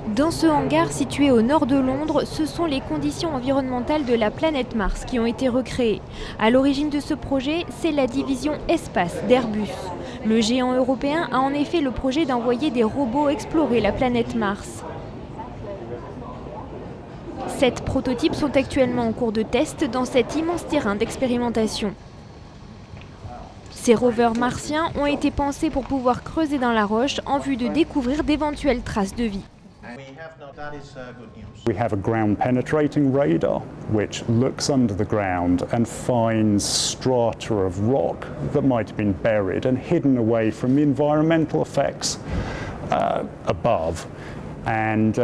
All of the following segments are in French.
Dans ce hangar situé au nord de Londres, ce sont les conditions environnementales de la planète Mars qui ont été recréées. À l'origine de ce projet, c'est la division Espace d'Airbus. Le géant européen a en effet le projet d'envoyer des robots explorer la planète Mars. 7 prototypes sont actuellement en cours de test dans cet immense terrain d'expérimentation. Ces rovers martiens ont été pensés pour pouvoir creuser dans la roche en vue de découvrir d'éventuelles traces de vie. We have a ground penetrating radar which looks under the ground and finds strata of rock that might have been buried and hidden away from the environmental effects above. And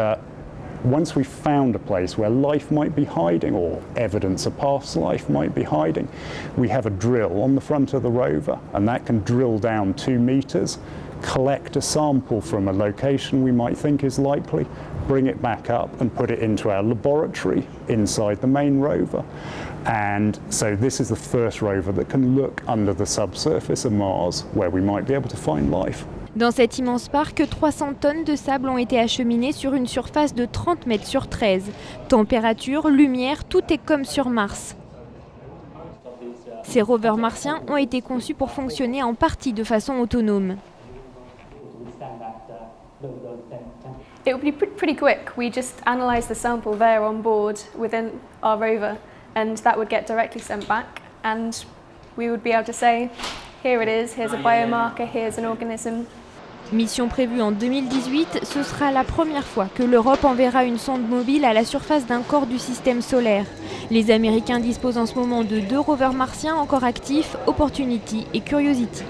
once we've found a place where life might be hiding, or evidence of past life might be hiding, we have a drill on the front of the rover, and that can drill down 2 meters, collect a sample from a location we might think is likely, bring it back up and put it into our laboratory inside the main rover. And so this is the first rover that can look under the subsurface of Mars, where we might be able to find life. Dans cet immense parc, 300 tonnes de sable ont été acheminées sur une surface de 30 mètres sur 13. Température, lumière, tout est comme sur Mars. Ces rovers martiens ont été conçus pour fonctionner en partie de façon autonome. It would be pretty quick. We just analyse the sample there on board within our rover, and that would get directly sent back, and we would be able to say, here it is, here's a biomarker, here's an organism. Mission prévue en 2018, ce sera la première fois que l'Europe enverra une sonde mobile à la surface d'un corps du système solaire. Les Américains disposent en ce moment de 2 rovers martiens encore actifs, Opportunity et Curiosity.